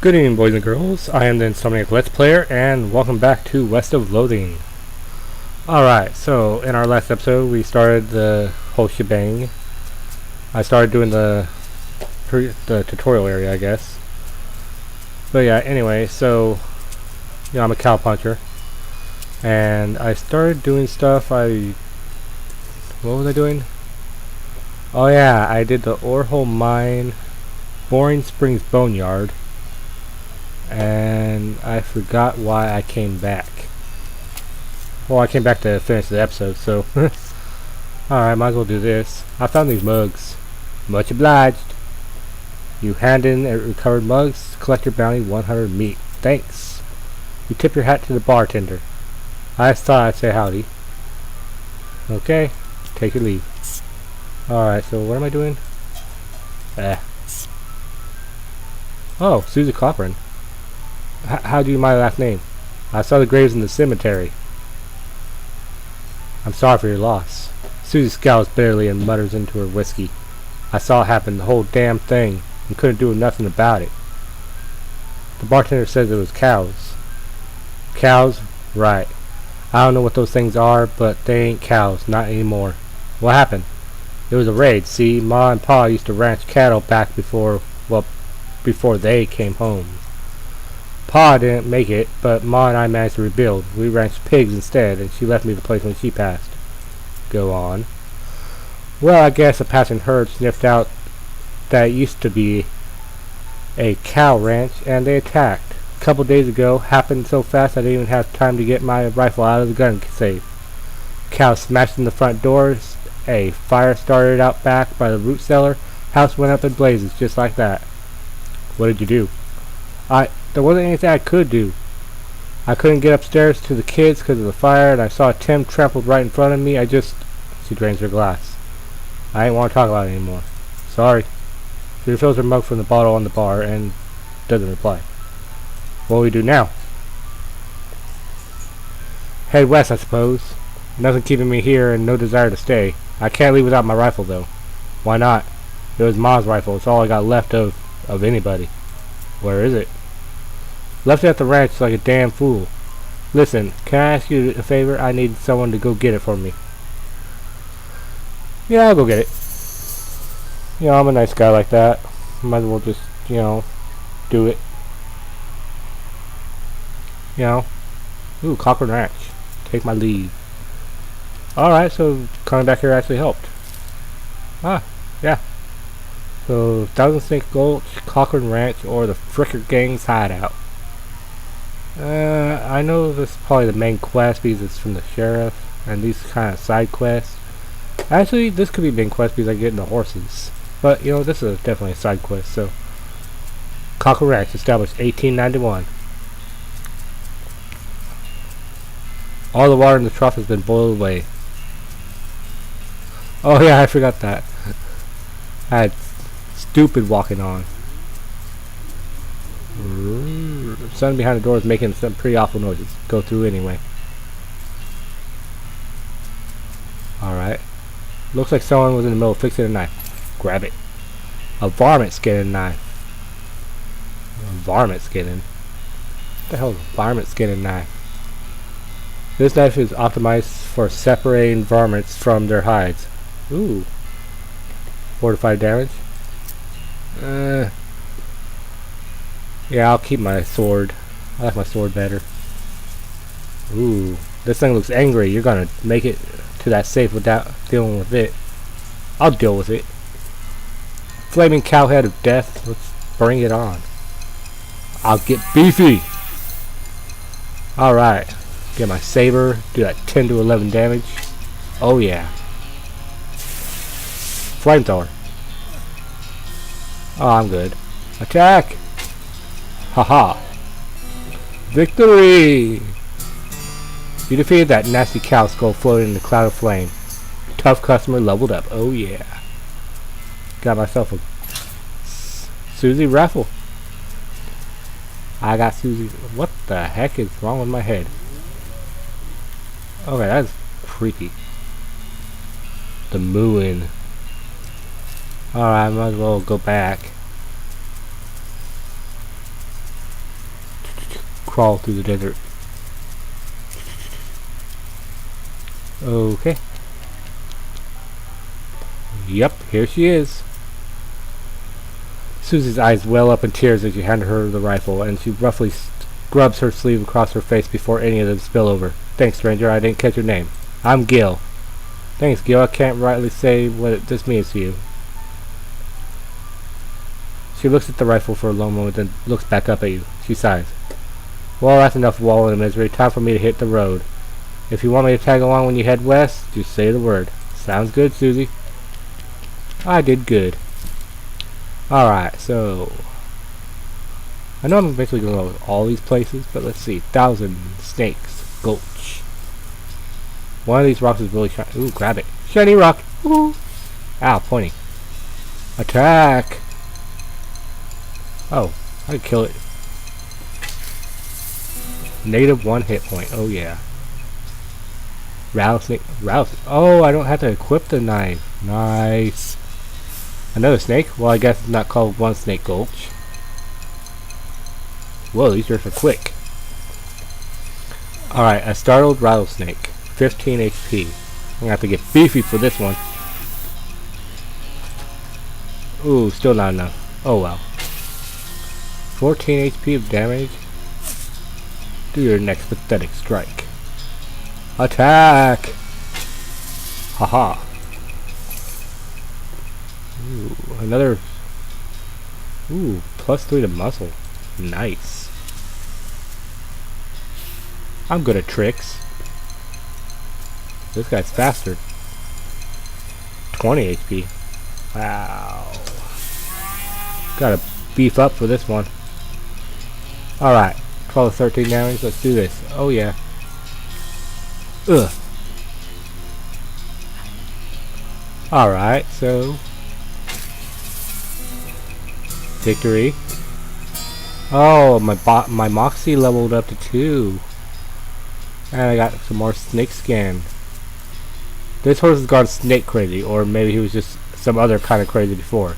Good evening, boys and girls. I am the Insomniac Let's Player, and welcome back to West of Loathing. Alright, so in our last episode, we started the whole shebang. I started doing the tutorial area, I guess. But yeah, anyway, so, I'm a cow puncher. And I started doing stuff. What was I doing? Oh yeah, I did the Orehole Mine, Boring Springs Boneyard. And I forgot why I came back. Well, I came back to finish the episode, so alright, might as well do this. I found these mugs. Much obliged. You hand in recovered mugs, collect your bounty, 100 meat. Thanks. You tip your hat to the bartender. I just thought I'd say howdy. Okay, take your leave. Alright, so what am I doing? Oh, Susie Cochran. How do you my last name? I saw the graves in the cemetery. I'm sorry for your loss. Susie scowls bitterly and mutters into her whiskey. I saw it happen, the whole damn thing, and couldn't do nothing about it. The bartender says it was cows. Cows? Right. I don't know what those things are, but they ain't cows, not anymore. What happened? It was a raid, see? Ma and Pa used to ranch cattle back before they came home. Pa didn't make it, but Ma and I managed to rebuild. We ranched pigs instead, and she left me the place when she passed. Go on. Well, I guess a passing herd sniffed out that it used to be a cow ranch, and they attacked. A couple days ago, happened so fast I didn't even have time to get my rifle out of the gun safe. Cows smashed in the front doors, a fire started out back by the root cellar, house went up in blazes just like that. What did you do? There wasn't anything I could do. I couldn't get upstairs to the kids because of the fire, and I saw Tim trampled right in front of me. She drains her glass. I ain't want to talk about it anymore. Sorry. She refills her mug from the bottle on the bar and doesn't reply. What do we do now? Head west, I suppose. Nothing keeping me here and no desire to stay. I can't leave without my rifle, though. Why not? It was Ma's rifle. It's all I got left of anybody. Where is it? Left it at the ranch like a damn fool. Listen, can I ask you a favor? I need someone to go get it for me. Yeah, I'll go get it. I'm a nice guy like that. Might as well just, do it. Ooh, Cochran Ranch. Take my leave. Alright, so coming back here actually helped. Yeah. So, Thousand Snake Gulch, Cochran Ranch, or the Fricker Gang's hideout. I know this is probably the main quest because it's from the sheriff, and these kind of side quests. Actually, this could be main quest because I get the horses. But, this is definitely a side quest, so. Cochran Ranch, established 1891. All the water in the trough has been boiled away. Oh yeah, I forgot that. I had stupid walking on. Son behind the door is making some pretty awful noises. Go through anyway. Alright. Looks like someone was in the middle of fixing a knife. Grab it. A varmint skinning knife. Varmint skinning? What the hell is a varmint skinning knife? This knife is optimized for separating varmints from their hides. Ooh. 45 damage. Yeah, I'll keep my sword. I like my sword better. Ooh, this thing looks angry. You're gonna make it to that safe without dealing with it. I'll deal with it. Flaming cowhead of death. Let's bring it on. I'll get beefy. Alright. Get my saber. Do that 10 to 11 damage. Oh yeah. Flamethrower. Oh, I'm good. Attack! Haha! Victory! You defeated that nasty cow skull floating in the cloud of flame. Tough customer leveled up. Oh yeah. Got myself a Susie raffle. I got Susie. What the heck is wrong with my head? Okay, that's creepy. The mooing. Alright, I might as well go back. crawl through the desert. Okay. Yep, here she is. Susie's eyes well up in tears as you hand her the rifle, and she roughly scrubs her sleeve across her face before any of them spill over. Thanks, stranger. I didn't catch your name. I'm Gil. Thanks, Gil. I can't rightly say what this means to you. She looks at the rifle for a long moment, then looks back up at you. She sighs. Well, that's enough wallowing in misery. Time for me to hit the road. If you want me to tag along when you head west, just say the word. Sounds good, Susie. I did good. Alright, so... I know I'm eventually going to go to all these places, but let's see. Thousand Snakes Gulch. One of these rocks is really shiny. Ooh, grab it. Shiny rock! Ooh! Ow, pointing. Attack! Oh, I can kill it. Negative 1 hit point. Oh, yeah. Rouse. Oh, I don't have to equip the knife. Nice. Another snake? Well, I guess it's not called One Snake Gulch. Whoa, these are quick. Alright, a startled rattlesnake. 15 HP. I'm gonna have to get beefy for this one. Ooh, still not enough. Oh well. 14 HP of damage. Do your next pathetic strike. Attack! Haha. Ooh, another... Ooh, +3 to muscle. Nice. I'm good at tricks. This guy's faster. 20 HP. Wow. Gotta beef up for this one. Alright. 12 to 13 damage. Let's do this. Oh yeah. Ugh. Alright, so... Victory. Oh, my Moxie leveled up to 2. And I got some more snake skin. This horse has gone snake crazy, or maybe he was just some other kind of crazy before.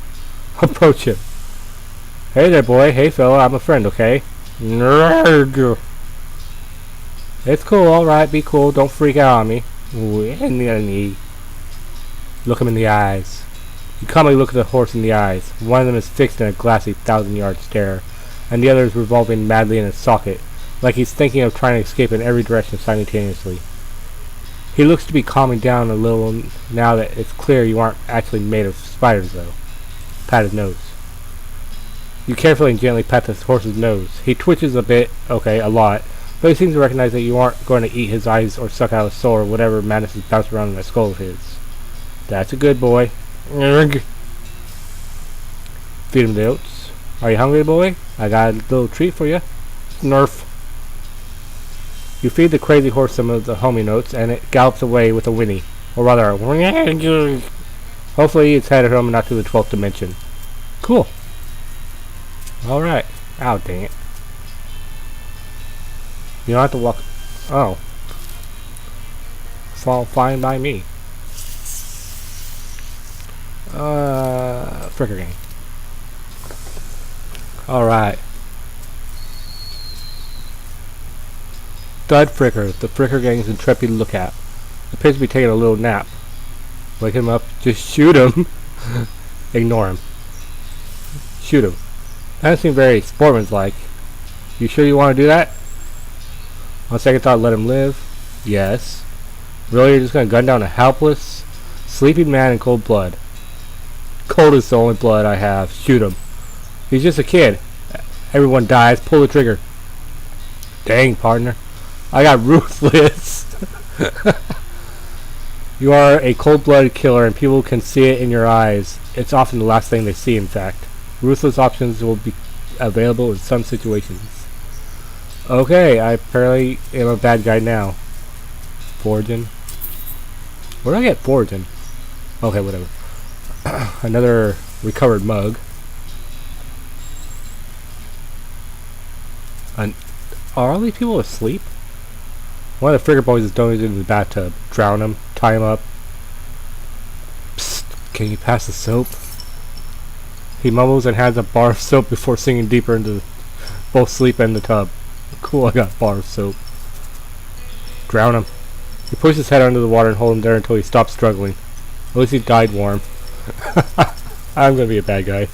Approach him. Hey there, boy. Hey, fella. I'm a friend, okay? Nerd. It's cool. Alright, be cool. Don't freak out on me. Look him in the eyes. You calmly look at the horse in the eyes. One of them is fixed in a glassy 1,000-yard stare, and the other is revolving madly in its socket, like he's thinking of trying to escape in every direction simultaneously. He looks to be calming down a little now that it's clear you aren't actually made of spiders, though. Pat his nose. You carefully and gently pat this horse's nose. He twitches a bit, okay, a lot, but he seems to recognize that you aren't going to eat his eyes or suck out his soul or whatever madness is bouncing around in that skull of his. That's a good boy. Feed him the oats. Are you hungry, boy? I got a little treat for you. Snurf. You feed the crazy horse some of the homie notes, and it gallops away with a whinny. Or rather, hopefully it's headed home and not to the 12th dimension. Cool. Alright. Ow, dang it. You don't have to walk... Oh. Fall fine by me. Fricker gang. Alright. Thud Fricker, the Fricker gang's intrepid lookout. Appears to be taking a little nap. Wake him up, just shoot him. Ignore him. Shoot him. That doesn't seem very sportsmanlike. You sure you want to do that? On second thought, let him live. Yes. Really, you're just gonna gun down a helpless, sleeping man in cold blood? Cold is the only blood I have. Shoot him. He's just a kid. Everyone dies. Pull the trigger. Dang, partner. I got ruthless. You are a cold-blooded killer, and people can see it in your eyes. It's often the last thing they see, in fact. Ruthless options will be available in some situations. Okay, I apparently am a bad guy now. Foraging. Where did I get foraging? Okay, whatever. Another recovered mug. Are all these people asleep? One of the Frigger boys is donated in the bathtub. Drown him. Tie him up. Psst. Can you pass the soap? He mumbles and has a bar of soap before sinking deeper into both sleep and the tub. Cool, I got a bar of soap. Drown him. You push his head under the water and hold him there until he stops struggling. At least he died warm. I'm gonna be a bad guy.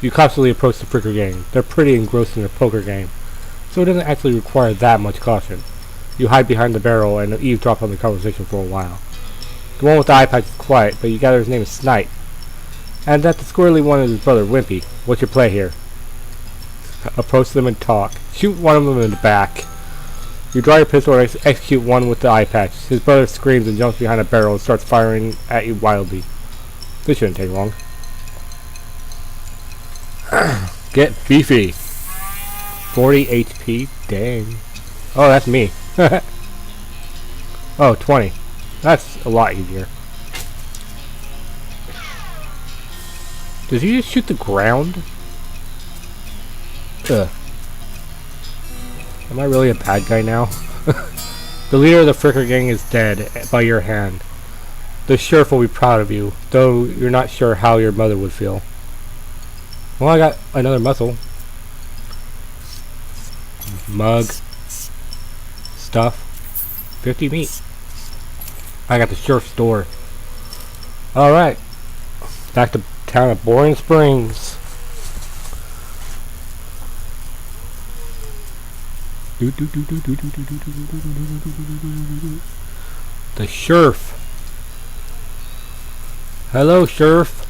You cautiously approach the Fricker gang. They're pretty engrossed in their poker game, so it doesn't actually require that much caution. You hide behind the barrel and eavesdrop on the conversation for a while. The one with the eye patch is quiet, but you gather his name is Snipe. And that the squirrely one is his brother Wimpy. What's your play here? Approach them and talk. Shoot one of them in the back. You draw your pistol and execute one with the eye patch. His brother screams and jumps behind a barrel and starts firing at you wildly. This shouldn't take long. Get beefy. 40 HP? Dang. Oh, that's me. Oh, 20. That's a lot easier. Does he just shoot the ground? Ugh. Am I really a bad guy now? The leader of the Fricker gang is dead by your hand. The sheriff will be proud of you, though you're not sure how your mother would feel. Well, I got another muscle. Mug. Stuff. 50 meat. I got the sheriff's door. Alright. Back to town of Boring Springs. The sheriff. Hello, sheriff.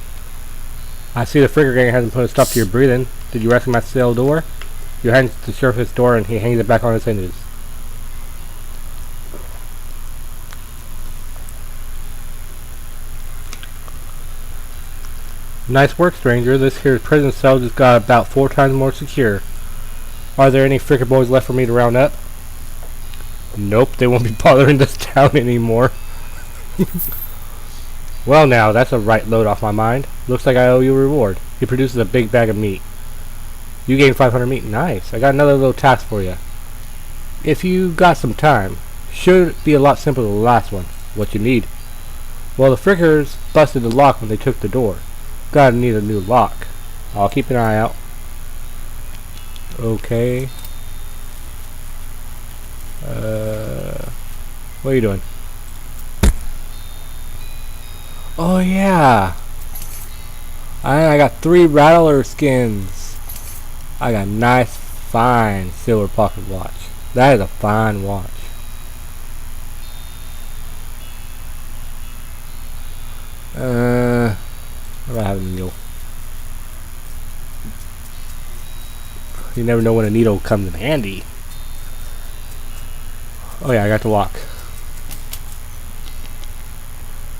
I see the Fricker gang hasn't put a stop to your breathing. Did you rescue my cell door? You hand the sheriff his door and he hangs it back on his hinges. Nice work, stranger. This here prison cell just got about 4 times more secure. Are there any Fricker boys left for me to round up? Nope, they won't be bothering this town anymore. Well now, that's a right load off my mind. Looks like I owe you a reward. He produces a big bag of meat. You gained 500 meat. Nice. I got another little task for you. If you got some time, should be a lot simpler than the last one. What you need? Well, the Frickers busted the lock when they took the door. Gotta need a new lock. I'll keep an eye out. Okay. What are you doing? Oh yeah. I got 3 rattler skins. I got nice fine silver pocket watch. That is a fine watch. What about having a needle? You never know when a needle comes in handy. Oh yeah, I got the lock.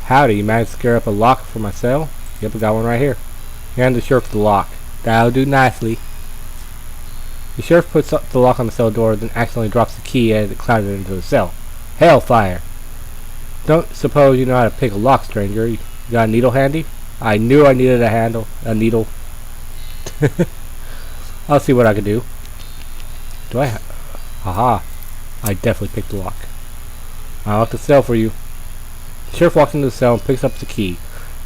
Howdy, you managed to scare up a lock for my cell? Yep, I got one right here. Hand the sheriff the lock. That'll do nicely. The sheriff puts up the lock on the cell door, then accidentally drops the key as it climbs into the cell. Hellfire! Don't suppose you know how to pick a lock, stranger. You got a needle handy? I knew I needed a needle. I'll see what I can do. Do I? Haha! I definitely picked the lock. I'll lock the cell for you. The sheriff walks into the cell and picks up the key.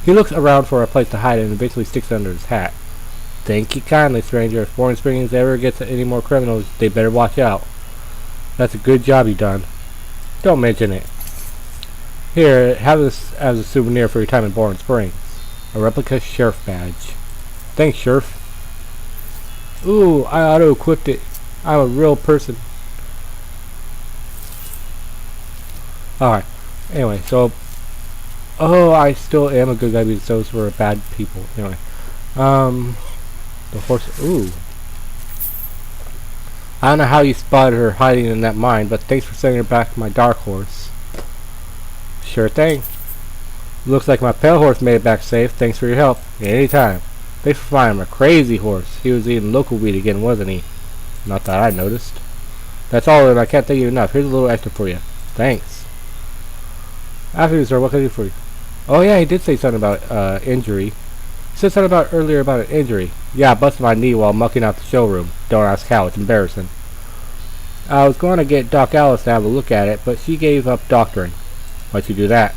He looks around for a place to hide it and eventually sticks it under his hat. Thank you kindly, stranger. If Boring Springs ever gets any more criminals, they better watch out. That's a good job you done. Don't mention it. Here, have this as a souvenir for your time in Boring Springs. A replica sheriff badge. Thanks, sheriff. Ooh, I auto-equipped it. I'm a real person. Alright. Anyway, so... Oh, I still am a good guy because those were bad people. Anyway. The horse... Ooh. I don't know how you spotted her hiding in that mine, but thanks for sending her back my dark horse. Sure thing. Looks like my pale horse made it back safe. Thanks for your help. Anytime. Thanks for finding my crazy horse. He was eating local weed again, wasn't he? Not that I noticed. That's all, and I can't thank you enough. Here's a little extra for you. Thanks. After you, sir, what can I do for you? Oh yeah, he did say something about injury. He said something about earlier about an injury. Yeah, I busted my knee while mucking out the showroom. Don't ask how, it's embarrassing. I was going to get Doc Alice to have a look at it, but she gave up doctoring. Why'd you do that?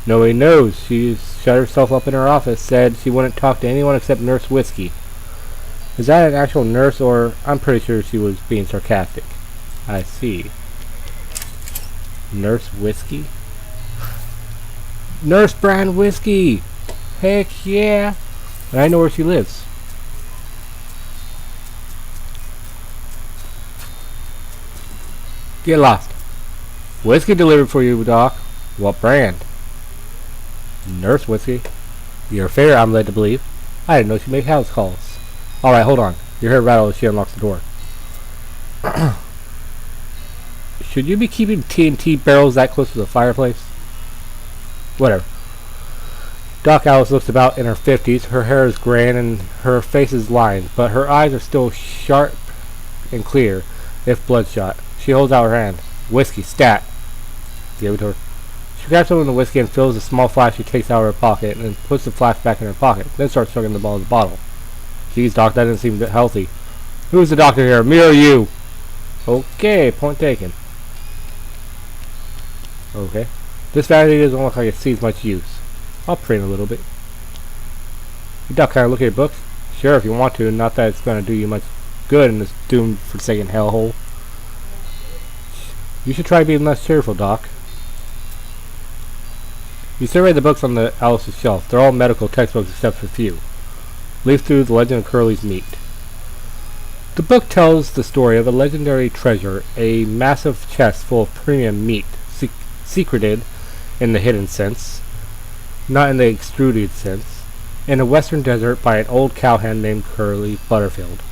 Nobody knows. She shut herself up in her office, said she wouldn't talk to anyone except Nurse Whiskey. Is that an actual nurse, or I'm pretty sure she was being sarcastic. I see. Nurse whiskey? Nurse brand whiskey! Heck yeah! And I know where she lives. Get lost. Whiskey delivered for you, Doc. What brand? Nurse whiskey. Your favorite, I'm led to believe. I didn't know she made house calls. Alright, hold on. You heard a rattle as she unlocks the door. Should you be keeping TNT barrels that close to the fireplace? Whatever. Doc Alice looks about in her 50s. Her hair is gray and her face is lined, but her eyes are still sharp and clear, if bloodshot. She holds out her hand. Whiskey, stat. Give it to her. She grabs some of the whiskey and fills a small flask she takes out of her pocket and then puts the flask back in her pocket, then starts chugging the ball of the bottle. Geez, Doc, that doesn't seem healthy. Who's the doctor here, me or you? Okay, point taken. Okay. This vanity doesn't look like it sees much use. I'll print a little bit. You Doc, kind of look at your books? Sure, if you want to, not that it's going to do you much good in this doomed forsaken hellhole. You should try being less cheerful, Doc. You survey the books on the Alice's shelf. They're all medical textbooks except for a few. Leaf through The Legend of Curly's Meat. The book tells the story of a legendary treasure, a massive chest full of premium meat, secreted in the hidden sense, not in the extruded sense, in a western desert by an old cowhand named Curly Butterfield.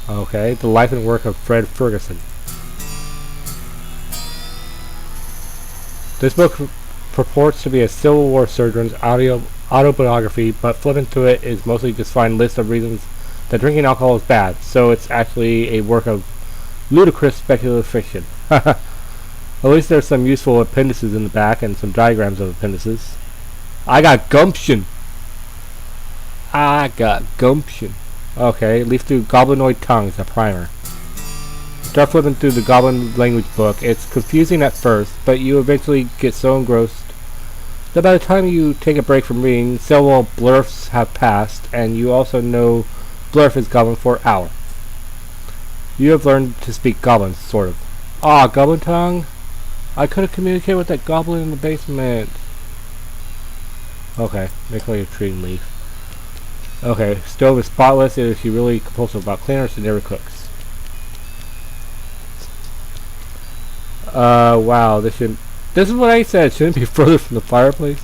Okay, the life and work of Fred Ferguson. This book purports to be a Civil War surgeon's autobiography, but flipping through it is mostly just find lists of reasons that drinking alcohol is bad, so it's actually a work of ludicrous speculative fiction. At least there's some useful appendices in the back and some diagrams of appendices. I got gumption! Okay, leaf through Goblinoid Tongues, a primer. Start flipping through the Goblin language book. It's confusing at first, but you eventually get so engrossed that by the time you take a break from reading, several blurfs have passed, and you also know blurf is Goblin for hour. You have learned to speak Goblin, sort of. Ah, Goblin tongue? I could have communicated with that goblin in the basement. Okay, make like a tree and leaf. Okay, stove is spotless. Is she really compulsive about cleaning, or she never cooks? Wow, this is what I said, shouldn't be further from the fireplace.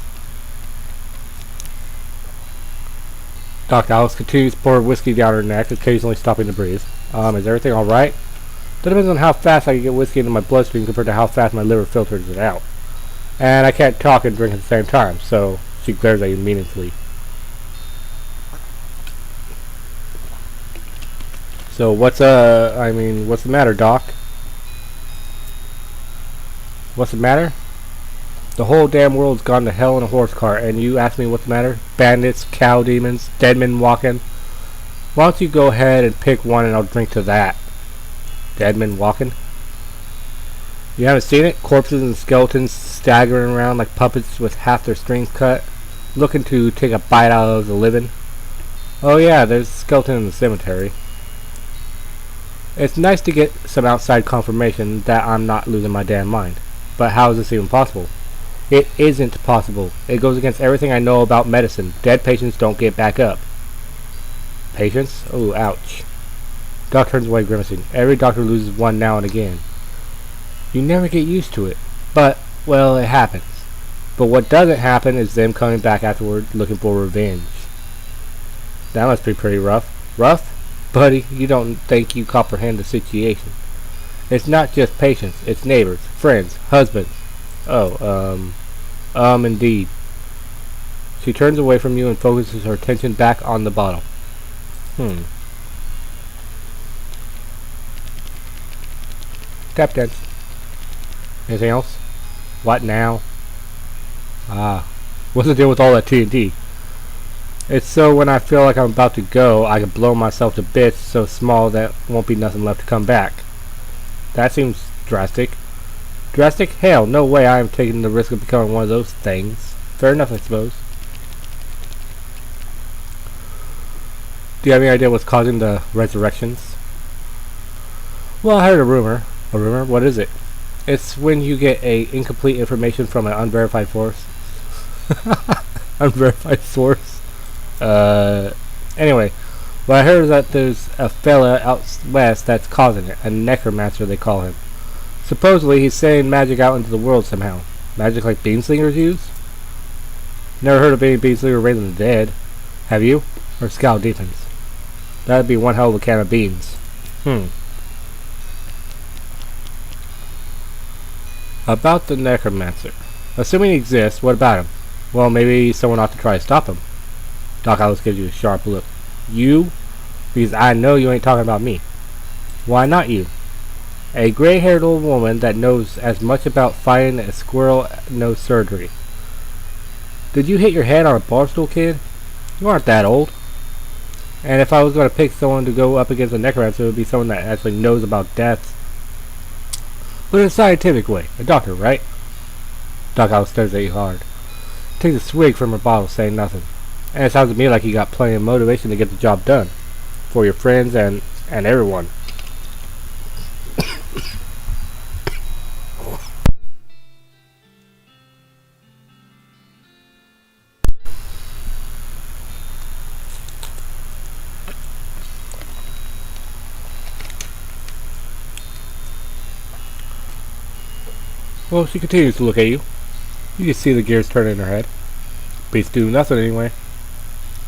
Dr. Alice continues to pour whiskey down her neck, occasionally stopping to breathe. Is everything alright? That depends on how fast I can get whiskey into my bloodstream compared to how fast my liver filters it out. And I can't talk and drink at the same time, so she glares at you meaningfully. So what's the matter, Doc? What's the matter? The whole damn world's gone to hell in a horse cart, and you ask me what's the matter? Bandits, cow demons, dead men walking. Why don't you go ahead and pick one and I'll drink to that? Dead men walking? You haven't seen it? Corpses and skeletons staggering around like puppets with half their strings cut, looking to take a bite out of the living. Oh yeah, there's a skeleton in the cemetery. It's nice to get some outside confirmation that I'm not losing my damn mind. But how is this even possible? It isn't possible. It goes against everything I know about medicine. Dead patients don't get back up. Patients? Oh, ouch. Doc turns away grimacing. Every doctor loses one now and again. You never get used to it. But, well, it happens. But what doesn't happen is them coming back afterward looking for revenge. That must be pretty rough. Rough? Buddy, you don't think you comprehend the situation. It's not just patients, it's neighbors, friends, husbands. Oh, indeed. She turns away from you and focuses her attention back on the bottle. Tap dance. Anything else? What now? What's the deal with all that TNT? It's so when I feel like I'm about to go, I can blow myself to bits so small that won't be nothing left to come back. That seems drastic. Drastic? Hell, no way I am taking the risk of becoming one of those things. Fair enough, I suppose. Do you have any idea what's causing the resurrections? Well, I heard a rumor. A rumor? What is it? It's when you get a incomplete information from an unverified source. Unverified source. Anyway, well, I heard that there's a fella out west that's causing it. A necromancer, they call him. Supposedly, he's sending magic out into the world somehow. Magic like beanslingers use? Never heard of any beanslinger raising the dead. Have you? Or scout demons? That'd be one hell of a can of beans. About the necromancer. Assuming he exists, what about him? Well, maybe someone ought to try to stop him. Doc Alice gives you a sharp look. You? Because I know you ain't talking about me. Why not you? A gray-haired old woman that knows as much about fighting as squirrel knows surgery. Did you hit your head on a bar stool, kid? You aren't that old. And if I was going to pick someone to go up against a necromancer, it would be someone that actually knows about death. But in a scientific way. A doctor, right? Doc Alice stares at you hard. Takes a swig from her bottle, saying nothing. And it sounds to me like you got plenty of motivation to get the job done. For your friends and everyone. Well, she continues to look at you. You can see the gears turning in her head. Beats doing nothing anyway.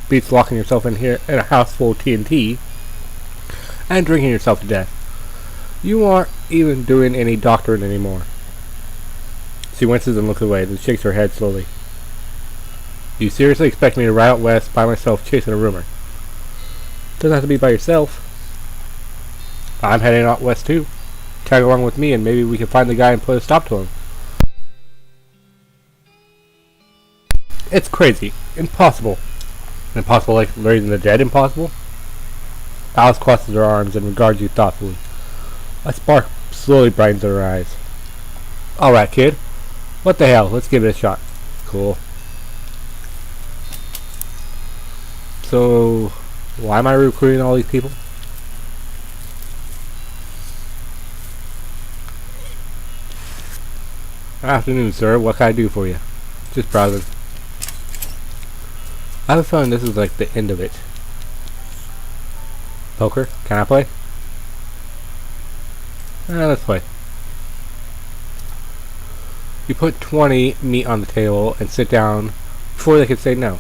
Beats locking yourself in here in a house full of TNT and drinking yourself to death. You aren't even doing any doctoring anymore. She winces and looks away, then shakes her head slowly. You seriously expect me to ride out west by myself chasing a rumor? Doesn't have to be by yourself. I'm heading out west too. Tag along with me and maybe we can find the guy and put a stop to him. It's crazy. Impossible. Impossible like raising the dead impossible? Alice crosses her arms and regards you thoughtfully. A spark slowly brightens her eyes. Alright, kid. What the hell? Let's give it a shot. Cool. So, why am I recruiting all these people? Afternoon, sir. What can I do for you? Just browsing. I have a feeling this is like the end of it. Poker? Can I play? Let's play. You put 20 meat on the table and sit down before they can say no.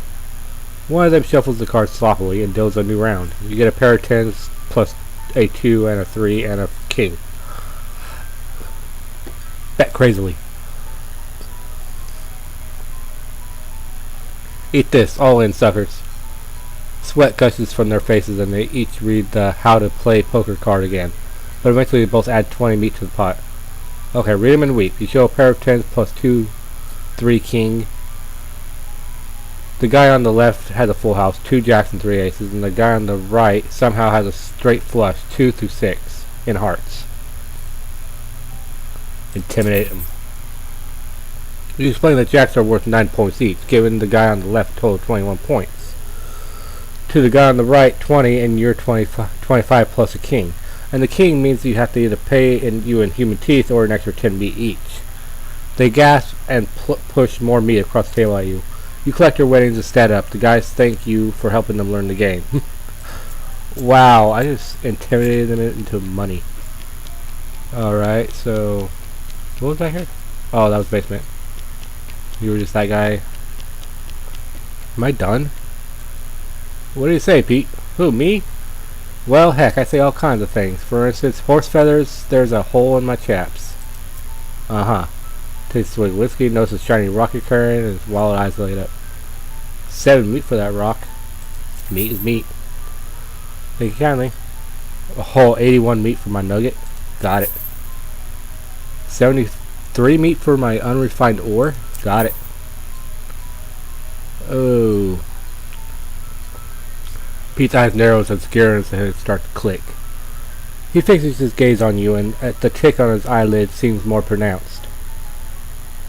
One of them shuffles the cards sloppily and deals a new round. You get a pair of tens plus a 2 and a 3 and a king. Bet crazily. Eat this, all in, suckers. Sweat gushes from their faces and they each read the how to play poker card again. But eventually they both add 20 meat to the pot. Okay, read them and weep. You show a pair of tens plus 2, 3 king. The guy on the left has a full house, 2 jacks and 3 aces, and the guy on the right somehow has a straight flush, 2 through 6, in hearts. Intimidate him. You explain that jacks are worth 9 points each, giving the guy on the left a total of 21 points. To the guy on the right, 20, and you're 25 plus a king. And the king means you have to either pay you in human teeth or an extra 10 meat each. They gasp and push more meat across the table at you. You collect your winnings and stat up. The guys thank you for helping them learn the game. Wow, I just intimidated them into money. Alright, so... what was that here? Oh, that was basement. You were just that guy. Am I done? What do you say, Pete? Who, me? Well, heck, I say all kinds of things. For instance, horse feathers, there's a hole in my chaps. Uh-huh. Tastes sweet whiskey, notices shiny rock occurring, and his wild eyes light up. 7 meat for that rock. Meat is meat. Thank you kindly. A whole 81 meat for my nugget. Got it. 73 meat for my unrefined ore. Got it. Oh. Pete's eyes narrows and scares his head start to click. He fixes his gaze on you, and the tick on his eyelid seems more pronounced.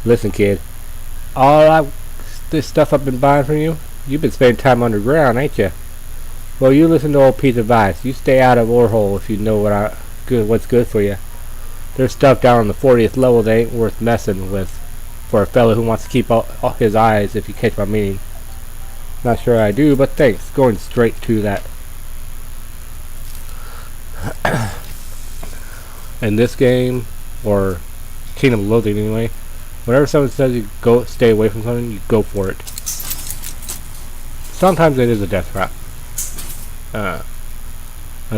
Listen, kid. All this stuff I've been buying from you, you've been spending time underground, ain't you? Well, you listen to old Pete's advice. You stay out of Orhole if you know what's good for you. There's stuff down on the 40th level that ain't worth messing with for a fellow who wants to keep all his eyes, if you catch my meaning. Not sure I do, but thanks. Going straight to that. In this game, or Kingdom of Loathing anyway, whenever someone says you go stay away from something, you go for it. Sometimes it is a death trap. A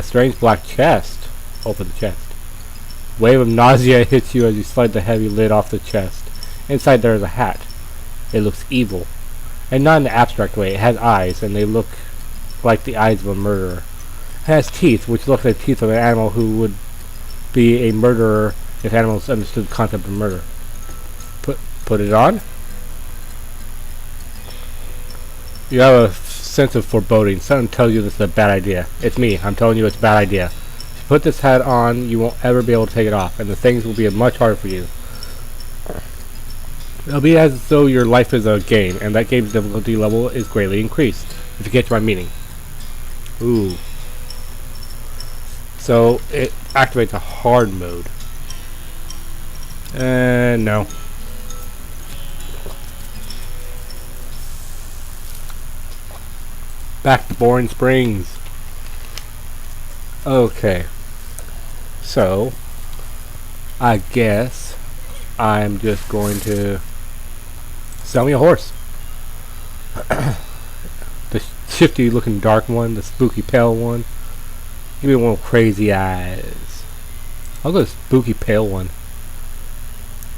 strange black chest. Open the chest. Wave of nausea hits you as you slide the heavy lid off the chest. Inside there is a hat. It looks evil. And not in the abstract way. It has eyes, and they look like the eyes of a murderer. It has teeth, which look like the teeth of an animal who would be a murderer if animals understood the concept of murder. Put it on. You have a sense of foreboding. Something tells you this is a bad idea. It's me. I'm telling you it's a bad idea. If you put this hat on, you won't ever be able to take it off, and the things will be much harder for you. It'll be as though your life is a game, and that game's difficulty level is greatly increased, if you catch my meaning. Ooh. So, it activates a hard mode. No. Back to Boring Springs. Okay. So, I guess I'm just going to sell me a horse. The shifty looking dark one, the spooky pale one. Give me one with crazy eyes. I'll go with spooky pale one.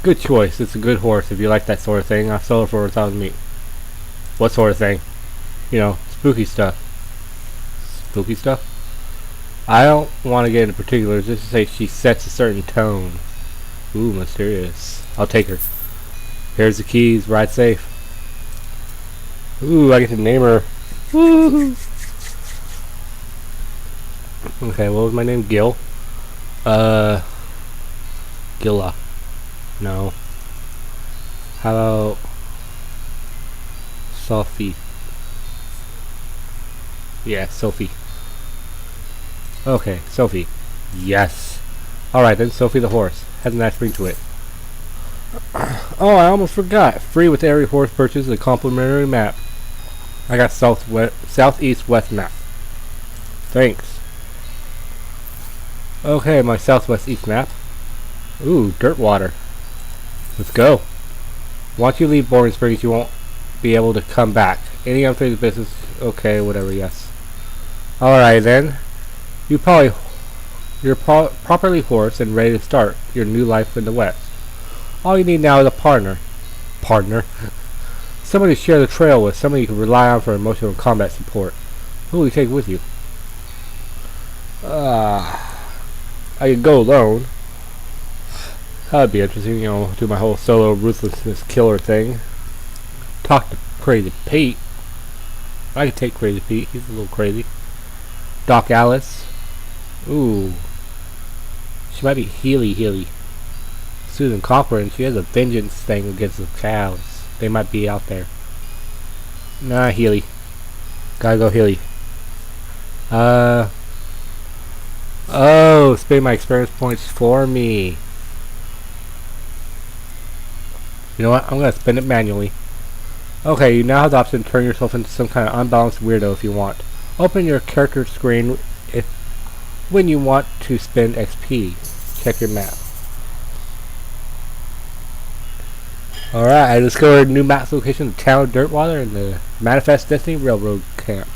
Good choice. It's a good horse if you like that sort of thing. I'll sell it for 1,000 meat. What sort of thing? You know, spooky stuff. Spooky stuff? I don't want to get into particulars, just to say she sets a certain tone. Ooh, mysterious. I'll take her. Here's the keys, ride safe. Ooh, I get to name her. Woo! Okay, what was my name? Gil? Gilla. No. How about Sophie? Yeah, Sophie. Okay, Sophie. Yes. Alright then, Sophie the horse. Has a nice ring to it. Oh, I almost forgot. Free with every horse purchase a complimentary map. I got southeast west map. Thanks. Okay, my southwest east map. Ooh, dirt water. Let's go. Once you leave Boring Springs, you won't be able to come back. Any unfinished business? Okay, whatever, yes. Alright then. You're properly horsed and ready to start your new life in the West. All you need now is a partner. Somebody to share the trail with, somebody you can rely on for emotional combat support. Who will you take with you? I could go alone. That would be interesting, you know, do my whole solo ruthlessness killer thing. Talk to Crazy Pete. I could take Crazy Pete, he's a little crazy. Doc Alice. Ooh. She might be Healy. Susan Cochran, she has a vengeance thing against the cows. They might be out there. Nah, Healy. Gotta go Healy. Oh, spend my experience points for me. You know what? I'm gonna spend it manually. Okay, you now have the option to turn yourself into some kind of unbalanced weirdo if you want. Open your character screen when you want to spend XP. Check your map. Alright, I discovered a new map location, the town of Dirtwater and the Manifest Destiny Railroad Camp.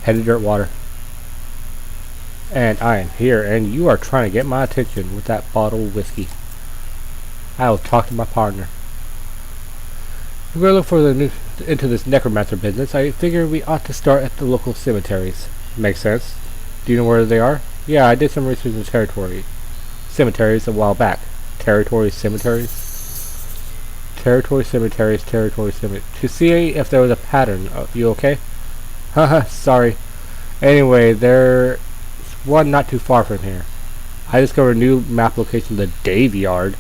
Head to Dirtwater. And I am here, and you are trying to get my attention with that bottle of whiskey. I will talk to my partner. We're going to look for into this necromancer business. I figure we ought to start at the local cemeteries. Makes sense. Do you know where they are? Yeah, I did some research in the territory. Cemeteries a while back. Territory cemeteries? Territory cemeteries. To see if there was a pattern. You okay? Haha, sorry. Anyway, there's one not too far from here. I discovered a new map location, the Dave Yard.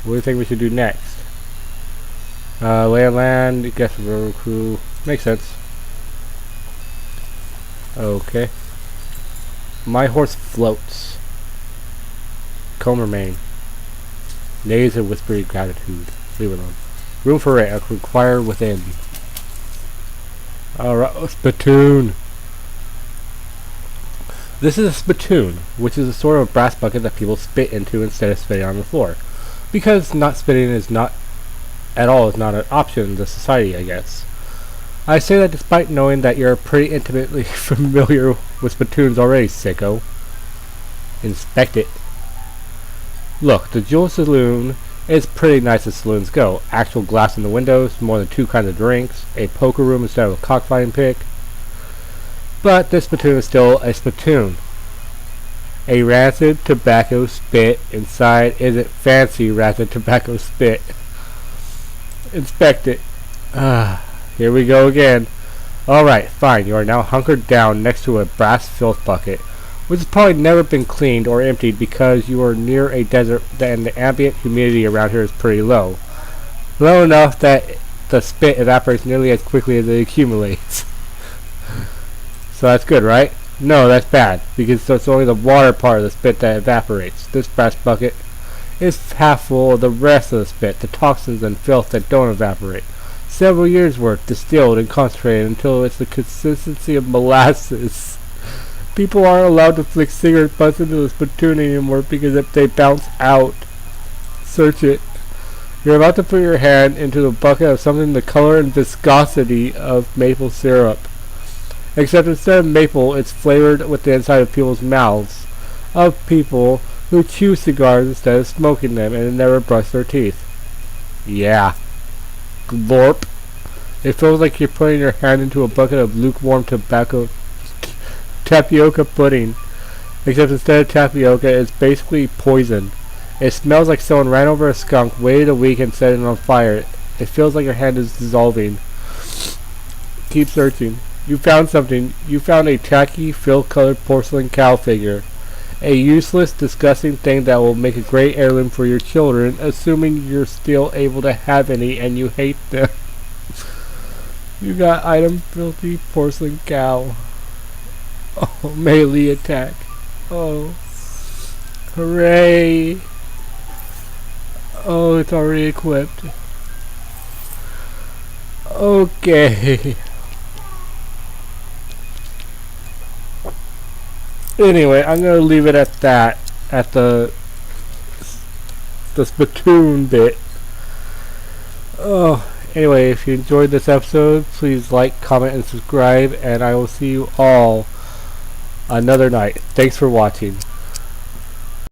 What do you think we should do next? Lay of land, guess railroad crew. Makes sense. Okay. My horse floats. Comer mane. Neighs a whispery gratitude. Leave it alone. Room for it. Require within. Alright, spittoon. This is a spittoon, which is a sort of brass bucket that people spit into instead of spitting on the floor. Because not spitting is not at all is not an option in the society, I guess. I say that despite knowing that you're pretty intimately familiar with spittoons already, sicko. Inspect it. Look, the Jewel Saloon is pretty nice as saloons go. Actual glass in the windows, more than 2 kinds of drinks, a poker room instead of a cockfighting pit. But this spittoon is still a spittoon. A rancid tobacco spit inside isn't fancy rancid tobacco spit. Inspect it. Here we go again. Alright, fine. You are now hunkered down next to a brass filth bucket, which has probably never been cleaned or emptied because you are near a desert and the ambient humidity around here is pretty low. Low enough that the spit evaporates nearly as quickly as it accumulates. So that's good, right? No, that's bad, because it's only the water part of the spit that evaporates. This brass bucket is half full of the rest of the spit, the toxins and filth that don't evaporate. Several years' worth distilled and concentrated until it's the consistency of molasses. People aren't allowed to flick cigarette butts into the spittoon anymore because if they bounce out. Search it. You're about to put your hand into the bucket of something the color and viscosity of maple syrup. Except instead of maple, it's flavored with the inside of people's mouths. Of people who chew cigars instead of smoking them and never brush their teeth. Yeah. Glorp. It feels like you're putting your hand into a bucket of lukewarm tapioca pudding. Except instead of tapioca, it's basically poison. It smells like someone ran over a skunk, waited a week, and set it on fire. It feels like your hand is dissolving. Keep searching. You found something. You found a tacky, filth-colored porcelain cow figure. A useless, disgusting thing that will make a great heirloom for your children, assuming you're still able to have any and you hate them. You got item filthy porcelain cow. Oh, melee attack. Oh. Hooray. Oh, it's already equipped. Okay. Anyway, I'm gonna leave it at that, at the spittoon bit. Oh, anyway, if you enjoyed this episode, please like, comment, and subscribe, and I will see you all another night. Thanks for watching.